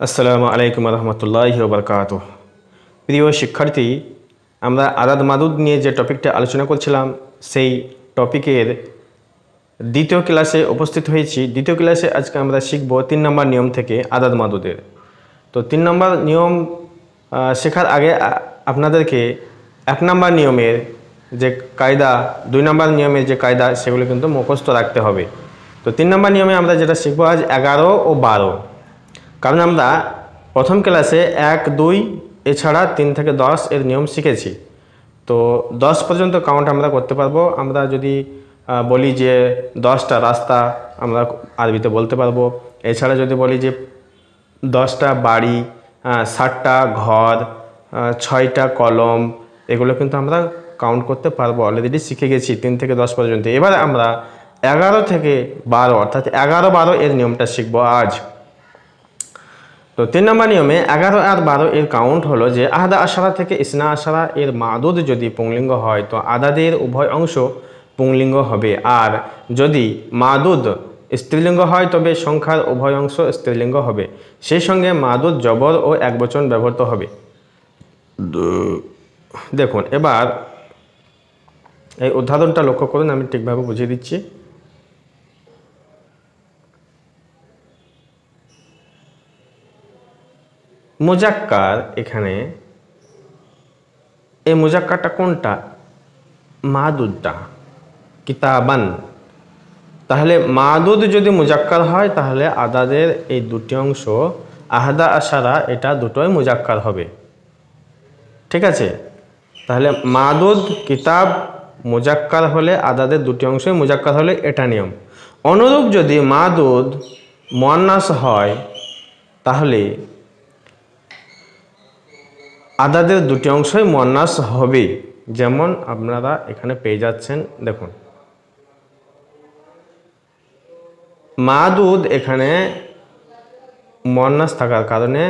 আসসালামু আলাইকুম রহমতুল্লাহি ওয়া বারাকাতুহু। প্রিয় শিক্ষার্থী, আমরা আদাদ মাদুদ নিয়ে যে টপিকটা আলোচনা করছিলাম সেই টপিকের দ্বিতীয় ক্লাসে উপস্থিত হয়েছি। দ্বিতীয় ক্লাসে আজকে আমরা শিখব 3 নম্বর নিয়ম থেকে আদাদ মাদুদের। তো 3 নম্বর নিয়ম শেখার আগে আপনাদেরকে 1 নম্বর নিয়মের যে কায়দা, 2 নম্বর নিয়মের যে কায়দা সেগুলো কিন্তু মুখস্থ রাখতে হবে। তো 3 নম্বর নিয়মে আমরা যেটা শিখবো আজ 11 ও 12। কারণ আমরা প্রথম ক্লাসে 1, 2 এছাড়া 3 থেকে 10 এর নিয়ম শিখেছি। তো 10 পর্যন্ত কাউন্ট আমরা করতে পারবো। আমরা যদি বলি যে 10টা রাস্তা আমরা আরবিতে বলতে পারবো। এছাড়া যদি বলি যে 10টা বাড়ি, 7টা ঘর, 6টা কলম, এগুলো কিন্তু আমরা কাউন্ট করতে পারবো, অলরেডি শিখে গেছি 3 থেকে 10 পর্যন্ত। এবার আমরা 11 থেকে 12 অর্থাৎ 11-12 এর নিয়মটা শিখবো আজ। তো 3 নম্বর নিয়মে 11 আর 12 এর কাউন্ট হলো যে আহাদা আশারা থেকে ইসনা আশারা এর মাদুদ যদি পুংলিঙ্গ হয় তো আদাদের উভয় অংশ পুংলিঙ্গ হবে, আর যদি মাদুদ স্ত্রীলিঙ্গ হয় তবে সংখ্যার উভয় অংশ স্ত্রীলিঙ্গ হবে। সেই সঙ্গে মাদুদ জবর ও একবচন ব্যবহৃত হবে। দেখুন, এবার এই উদাহরণটা লক্ষ্য করুন, আমি ঠিকভাবে বুঝিয়ে দিচ্ছি। মুজাক্কার, এখানে এই মুজাক্কারটা কোনটা? মাদুদটা, কিতাবান। তাহলে মাদুদ যদি মুজাক্কার হয় তাহলে আদাদের এই দুটি অংশ আহাদা আশারা এটা দুটোই মুজাক্কার হবে। ঠিক আছে, তাহলে মাদুদ কিতাব মুজাক্কার হলে আদাদের দুটি অংশই মুজাক্কার হলে এটা নিয়ম। অনুরূপ যদি মাদুদ মুয়ান্নাস হয় তাহলে আদাদের দুটি অংশই মুয়ান্নাস হবে। যেমন আপনারা এখানে পেয়ে যাচ্ছেন, দেখুন মাদুদ এখানে মুয়ান্নাস থাকার কারণে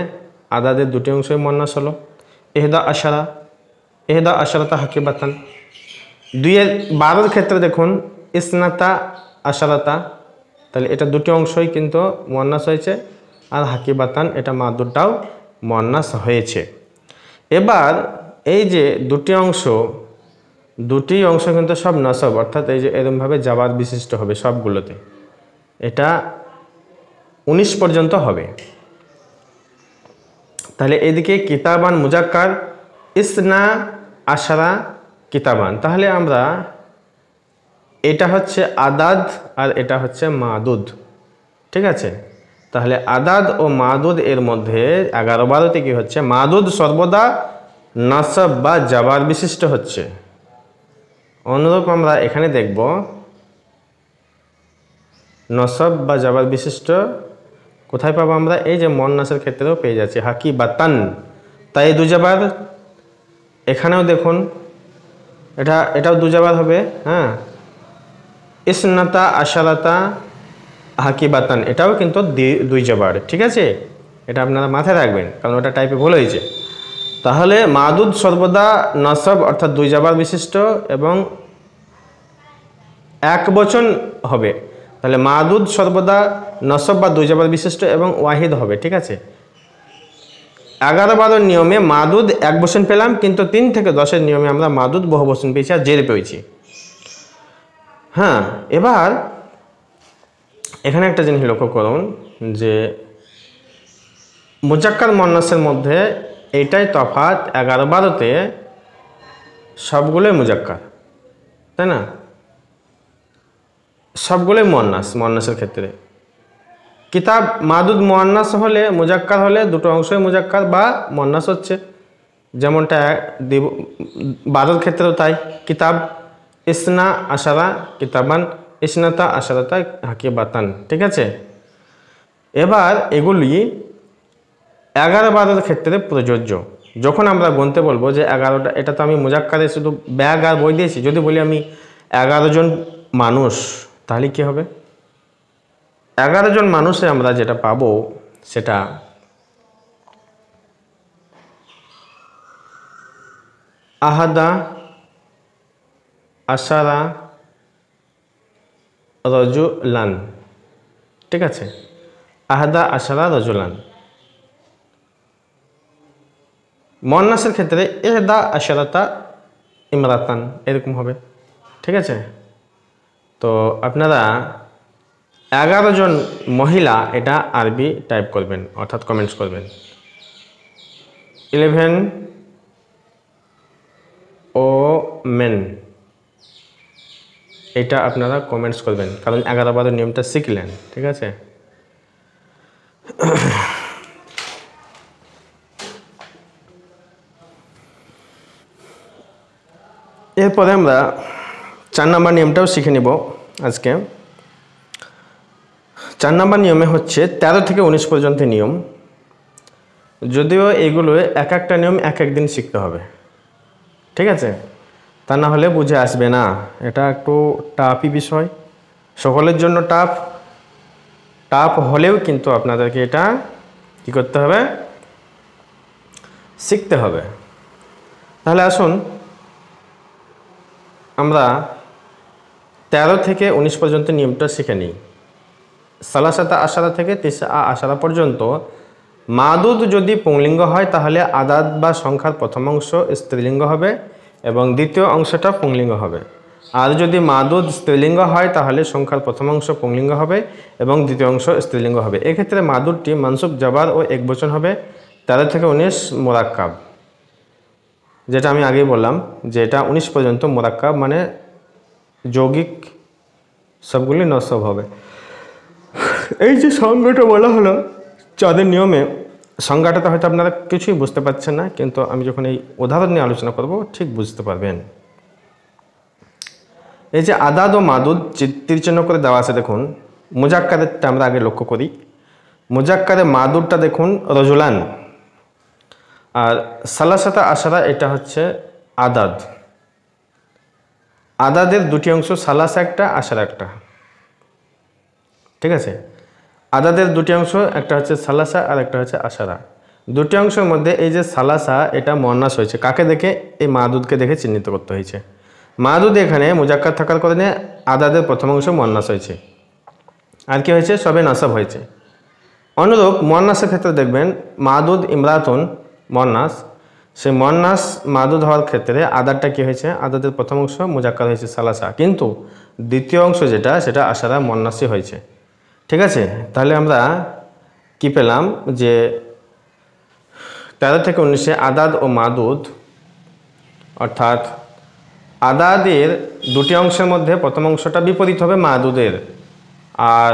আদাদের দুটি অংশই মুয়ান্নাস হলো। এহদা আশারাতা হাকিবাতান। 12 ক্ষেত্রে দেখুন ইসনাতা আশারাতা, তাহলে এটা দুটি অংশই কিন্তু মুয়ান্নাস হয়েছে, আর হাকিবাতান এটা মাদুদটাও মুয়ান্নাস হয়েছে। এবার এই যে দুটি অংশ কিন্তু সব নসব, অর্থাৎ এই যে এরকমভাবে জাবার বিশিষ্ট হবে সবগুলোতে। এটা 19 পর্যন্ত হবে। তাহলে এদিকে কিতাবান মুজাক্কার, ইসনা আশারা কিতাবান। তাহলে আমরা এটা হচ্ছে আদাদ আর এটা হচ্ছে মাদুদ। ঠিক আছে, তাহলে আদাদ ও মাদুদ এর মধ্যে 11-12তে কি হচ্ছে? মাদুদ সর্বদা নাসব বা জাবার বিশিষ্ট হচ্ছে। অনুরূপ আমরা এখানে দেখব নসব বা জাবার বিশিষ্ট কোথায় পাবো আমরা? এই যে মুয়ান্নাসের ক্ষেত্রেও পেয়ে যাচ্ছি, হাকিবাতান। তাই দুজাবার এখানেও দেখুন, এটাও দুজাবার হবে। হ্যাঁ, ইসনাতা আশারাতা হাকিবাতান, এটাও কিন্তু 2 জাবার। ঠিক আছে, এটা আপনারা মাথায় রাখবেন কারণ ওটা টাইপে ভুল হয়েছে। তাহলে মাদুদ সর্বদা নসব অর্থাৎ 2 জাবার বিশিষ্ট এবং এক বচন হবে। তাহলে মাদুদ সর্বদা নসব বা 2 জাবার বিশিষ্ট এবং ওয়াহিদ হবে। ঠিক আছে, 11-12 নিয়মে মাদুদ এক বচন পেলাম, কিন্তু 3 থেকে 10-এর নিয়মে আমরা মাদুদ বহু বচন পেয়েছি আর জের পেয়েছি। হ্যাঁ, এবার এখানে একটা জিনিস লক্ষ্য করুন যে মুজাক্কার মুয়ান্নাসের মধ্যে এইটাই তফাৎ, 11-12তে সবগুলোই মুজাক্কার, তাই না? সবগুলোই মুয়ান্নাসের ক্ষেত্রে। কিতাব মাদুদ মুয়ান্নাস হলে, মুজাক্কার হলে দুটো অংশই মুজাক্কার বা মুয়ান্নাস হচ্ছে, যেমনটা 12-র ক্ষেত্রেও তাই। কিতাব ইসনা আশারা কিতাবান, ইসনাতা আশারাতা হাকিবাতান। ঠিক আছে, এবার এগুলি 11-12-র ক্ষেত্রে প্রযোজ্য। যখন আমরা গুনতে বলবো যে 11টা, এটা তো আমি মুজাক্কারে শুধু ব্যাগ আর বই দিয়েছি। যদি বলি আমি 11 জন মানুষ, তাহলে কি হবে? 11 জন মানুষে আমরা যেটা পাবো সেটা আহাদা আশারা রজুলান। ঠিক আছে, আহাদা আশারা রজুলান। মুয়ান্নাসের ক্ষেত্রে ইহদা আশারাতা ইমরাতান এরকম হবে। ঠিক আছে, তো আপনারা 11 জন মহিলা এটা আরবি টাইপ করবেন, অর্থাৎ কমেন্টস করবেন। 11 ওমেন এটা আপনারা কমেন্টস করবেন, কারণ 11-12 নিয়মটা শিখলেন। ঠিক আছে, এরপরে আমরা 4 নম্বর নিয়মটাও শিখে নেব আজকে। 4 নম্বর নিয়মে হচ্ছে 13 থেকে 19 পর্যন্ত নিয়ম, যদিও এগুলো এক একটা নিয়ম এক এক দিন শিখতে হবে। ঠিক আছে, তা না হলে বুঝে আসবে না, এটা একটু টাফই বিষয়, সকলের জন্য টাফ হলেও কিন্তু আপনাদেরকে এটা কী করতে হবে, শিখতে হবে। তাহলে আসুন আমরা 13 থেকে 19 পর্যন্ত নিয়মটা শিখে নিই। সালাসাতা আশারা থেকে তিসা আশারা পর্যন্ত মাদুদ যদি পুংলিঙ্গ হয় তাহলে আদাদ বা সংখ্যার প্রথম অংশ স্ত্রীলিঙ্গ হবে এবং দ্বিতীয় অংশটা পুংলিঙ্গ হবে। আর যদি মাদুদ স্ত্রীলিঙ্গ হয় তাহলে সংখ্যার প্রথম অংশ পুংলিঙ্গ হবে এবং দ্বিতীয় অংশ স্ত্রীলিঙ্গ হবে। এক্ষেত্রে মাদুদটি মানসুব জাবার ও একবচন হবে। 13 থেকে 19 মোরাক্কাব, যেটা আমি আগেই বললাম যে এটা 19 পর্যন্ত মোরাক্কাব মানে যৌগিক, সবগুলি নসব হবে। এই যে সংজ্ঞাটা বলা হলো চাঁদের নিয়মে, সংজ্ঞাটাতে হয়তো আপনারা কিছুই বুঝতে পারছেন না, কিন্তু আমি যখন এই উদাহরণ নিয়ে আলোচনা করব ঠিক বুঝতে পারবেন। এই যে আদাদ ও মাদুদ তীর চিহ্ন করে দেওয়া আছে, দেখুন মুজাক্কারেরটা আমরা আগে লক্ষ্য করি। মুজাক্কারে মাদুদটা দেখুন রজুলান, আর সালাসাতা আশারা এটা হচ্ছে আদাদ। আদাদের দুটি অংশ, সালাসা একটা আশারা একটা। ঠিক আছে, আদাদের দুটি অংশ, একটা হচ্ছে সালাসা আর একটা হচ্ছে আশারা। দুটি অংশের মধ্যে এই যে সালাসা এটা মুয়ান্নাস হয়েছে, কাকে দেখে, এই মাদুদকে দেখে চিহ্নিত করতে হয়েছে। মাদুদ এখানে মুজাক্কার থাকার কারণে আদাদের প্রথম অংশ মুয়ান্নাস হয়েছে, আর কি হয়েছে, সবে নাসাব হয়েছে। অনুরূপ মুয়ান্নাসের ক্ষেত্রে দেখবেন মাদুদ ইমরাতুন মুয়ান্নাস, সেই মুয়ান্নাস মাদুদ হওয়ার ক্ষেত্রে আদারটা কি হয়েছে, আদাদের প্রথম অংশ মুজাক্কার হয়েছে সালাসা, কিন্তু দ্বিতীয় অংশ যেটা সেটা আশারা মুয়ান্নাসই হয়েছে। ঠিক আছে, তাহলে আমরা কি পেলাম যে 13 থেকে 19 আদাদ ও মাদুদ, অর্থাৎ আদাদের দুটি অংশের মধ্যে প্রথম অংশটা বিপরীত হবে মাদুদের, আর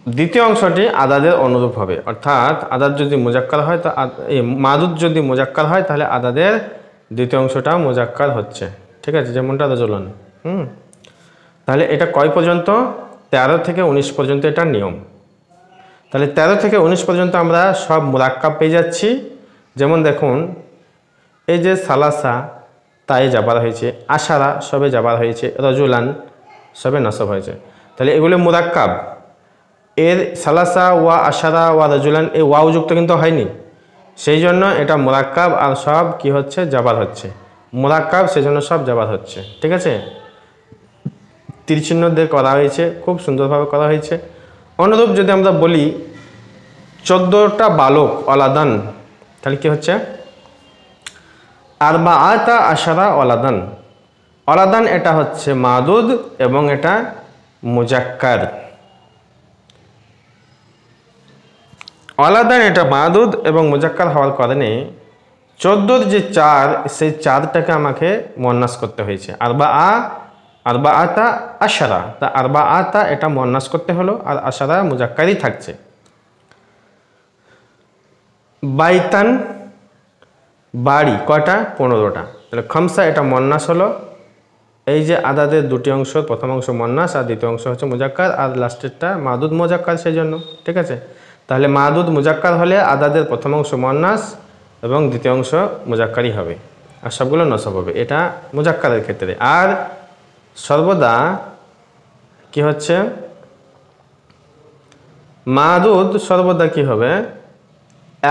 দ্বিতীয় অংশটি আদাদের অনুরূপ হবে। অর্থাৎ আদাদ যদি মুজাক্কার হয় তা মাদুদ যদি মুজাক্কার হয় তাহলে আদাদের দ্বিতীয় অংশটা মুজাক্কার হচ্ছে। ঠিক আছে, যেমনটা রজুলান। তাহলে এটা কয় পর্যন্ত, 13 থেকে 19 পর্যন্ত এটা নিয়ম। তাহলে 13 থেকে 19 পর্যন্ত আমরা সব মুরাক্কাব পেয়ে যাচ্ছি। যেমন দেখুন এই যে সালাসা তাই জাবার হয়েছে, আশারা সবে জাবার হয়েছে, রজুলান সবে নসব হয়েছে। তাহলে এগুলো মুরাক্কাব। এর সালাসা ওয়া আশারা ওয়া রজুলান এই ওয়াও যুক্ত কিন্তু হয়নি, সেই জন্য এটা মুরাক্কাব, আর সব কি হচ্ছে, জাবার হচ্ছে। মুরাক্কাব সেই জন্য সব জাবার হচ্ছে। ঠিক আছে, তীর চিহ্ন দিয়ে করা হয়েছে, খুব সুন্দরভাবে করা হয়েছে। অনুরূপ যদি আমরা বলি 14টা বালক অলাদান, তাহলে কি হচ্ছে, আরবাআতা আশারা অলাদান। অলাদান এটা হচ্ছে মাদুদ এবং এটা মুজাক্কার। অলাদান এটা মাদুদ এবং মুজাক্কার হওয়ার কারণে 14 যে 4 সেই 4টাকে আমাকে মুয়ান্নাস করতে হয়েছে। আরবাআতা আশারা, তা আরবাআতা এটা মুয়ান্নাস করতে হলো, আর আশারা মুজাক্কারই থাকছে। বাইতান বাড়ি কয়টা, 15টা। তাহলে খামসা এটা মুয়ান্নাস হলো। এই যে আদাদের দুটি অংশ, প্রথম অংশ মুয়ান্নাস আর দ্বিতীয় অংশ হচ্ছে মুজাক্কার, আর লাস্টেরটা মাদুদ মুজাক্কার সেই জন্য। ঠিক আছে, তাহলে মাদুদ মুজাক্কার হলে আদাদের প্রথম অংশ মুয়ান্নাস এবং দ্বিতীয় অংশ মুজাক্কারই হবে, আর সবগুলো নসব হবে। এটা মুজাক্কারের ক্ষেত্রে। আর সর্বদা কি হচ্ছে, মাদুদ সর্বদা কি হবে,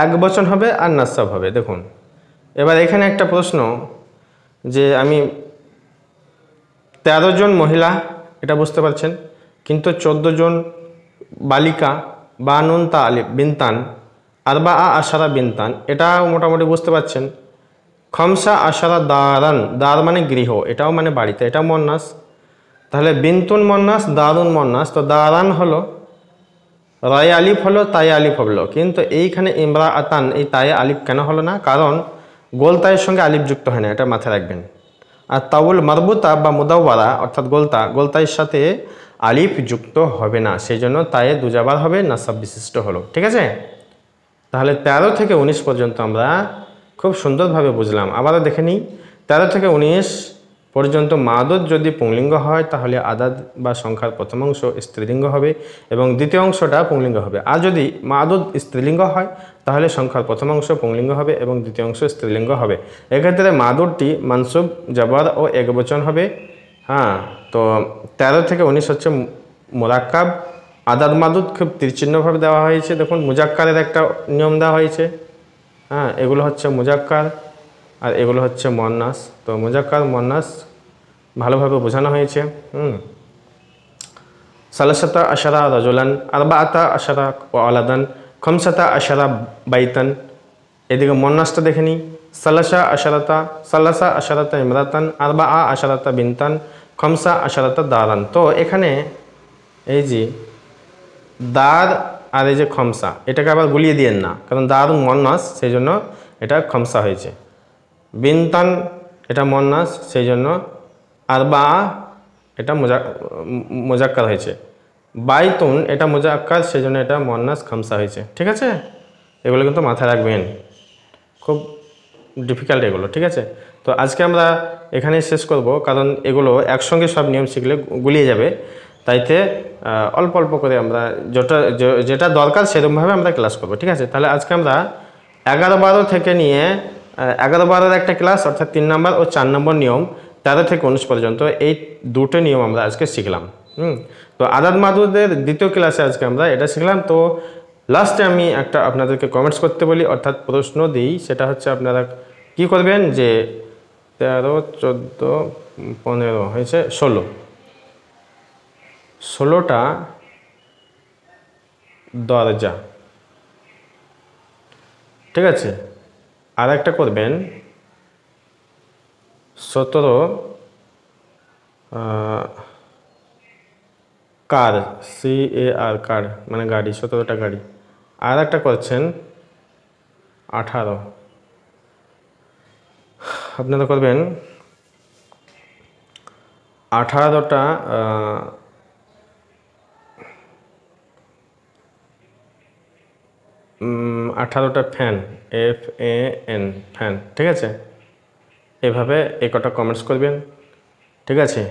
এক বচন হবে আর নাসাব হবে। দেখুন এবার এখানে একটা প্রশ্ন, যে আমি 13 জন মহিলা এটা বুঝতে পারছেন, কিন্তু 14 জন বালিকা, বানুন তা আলিফ বিনতান আরবা আশারা বিনতান, এটা মোটামুটি বুঝতে পারছেন। খমসা আশারা দারান, দার মানে গৃহ, এটাও মানে বাড়িতে, এটা মন্নাস। তাহলে বিনতুন মন্নাস, দারুন মন্নাস, তো দারান হলো, রায় আলিফ হলো, তাই আলিফ হলো, কিন্তু এইখানে ইমরা আতান এই তায়ে আলিফ কেন হলো না? কারণ গোল তায়ের সঙ্গে আলিফ যুক্ত হয় না, এটা মাথায় রাখবেন। আর তাউল মারবুতা বা মুদাওয়ারা অর্থাৎ গোলতায়ের সাথে আলিফ যুক্ত হবে না, সেই জন্য তায়ে দুজাবার হবে, নাসাব বিশিষ্ট হলো। ঠিক আছে, তাহলে 13 থেকে 19 পর্যন্ত আমরা খুব সুন্দরভাবে বুঝলাম। আবারও দেখে নিই, 13 থেকে 19 পর্যন্ত মাদুদ যদি পুংলিঙ্গ হয় তাহলে আদাদ বা সংখ্যার প্রথম অংশ স্ত্রীলিঙ্গ হবে এবং দ্বিতীয় অংশটা পুংলিঙ্গ হবে। আর যদি মাদুদ স্ত্রীলিঙ্গ হয় তাহলে সংখ্যার প্রথম অংশ পুংলিঙ্গ হবে এবং দ্বিতীয় অংশ স্ত্রীলিঙ্গ হবে। এক্ষেত্রে মাদুদটি মানসুব, জবর ও একবচন হবে। হ্যাঁ, তো 13 থেকে 19 হচ্ছে মুরাক্কাব। আদাদ মাদুদ খুব তীরচিহ্নভাবে দেওয়া হয়েছে, দেখুন মুজাক্কারের একটা নিয়ম দেওয়া হয়েছে। হ্যাঁ, এগুলো হচ্ছে মুজাক্কার আর এগুলো হচ্ছে মুয়ান্নাস। তো মুজাক্কার মুয়ান্নাস ভালোভাবে বোঝানো হয়েছে। সালাসাতা আশারা রাজুলান, আরবাআতা আশারা ওয়ালাদান, খমসাতা আশারা বাইতান। এদিকে মুয়ান্নাসটা দেখে নিই, সালাসা আশারাতা ইমরাতান, আরবাআ আশারাতা বিনতান, খমসা আশারাতা দারান। তো এখানে এই যে দার আর এই যে খমসা, এটাকে আবার গুলিয়ে দিয়েন না, কারণ দার মুয়ান্নাস সেই জন্য এটা খমসা হয়েছে। বিনতান এটা মুয়ান্নাস সেই জন্য আরবা এটা মুজাক্কার হয়েছে। বাইতুন এটা মুজাক্কার সেই জন্য এটা মুয়ান্নাস খমসা হয়েছে। ঠিক আছে, এগুলো কিন্তু মাথায় রাখবেন, খুব ডিফিকাল্ট এগুলো। ঠিক আছে, তো আজকে আমরা এখানেই শেষ করব, কারণ এগুলো একসঙ্গে সব নিয়ম শিখলে গুলিয়ে যাবে। তাইতে অল্প অল্প করে আমরা যেটা দরকার সেরকমভাবে আমরা ক্লাস করব। ঠিক আছে, তাহলে আজকে আমরা 11-12 থেকে নিয়ে 11-12 একটা ক্লাস, অর্থাৎ 3 নম্বর ও 4 নম্বর নিয়ম 13 থেকে 19 পর্যন্ত, এই দুটো নিয়ম আমরা আজকে শিখলাম। তো আদাদ মাদুদের দ্বিতীয় ক্লাসে আজকে আমরা এটা শিখলাম। তো লাস্টে আমি একটা আপনাদেরকে কমেন্টস করতে বলি, অর্থাৎ প্রশ্ন দিই, সেটা হচ্ছে আপনারা কি করবেন যে 13, 14, 15 হয়েছে 16টা দরজা। ঠিক আছে, আর একটা করবেন 17 কার, CAR কার মানে গাড়ি, 17টা গাড়ি। আর একটা করছেন 18, আপনারা করবেন 18টা 18টা ফ্যান, FAN ফ্যান। ঠিক আছে, এভাবে কটা কমেন্টস করবেন। ঠিক আছে,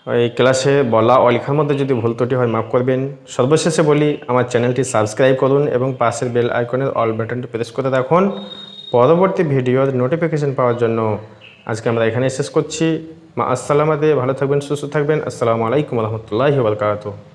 এই ক্লাসে বলা ও লেখার মধ্যে যদি ভুল ত্রুটি হয় মাফ করবেন। সর্বশেষে বলি, আমার চ্যানেলটি সাবস্ক্রাইব করুন এবং পাশের বেল আইকনের অল বাটনটি প্রেস করে রাখুন পরবর্তী ভিডিওর নোটিফিকেশন পাওয়ার জন্য। আজকে আমরা এখানে শেষ করছি। মা আসসালামাতে, ভালো থাকবেন, সুস্থ থাকবেন। আসসালামু আলাইকুম রহমতুল্লাহি ওয়া বারাকাতুহু।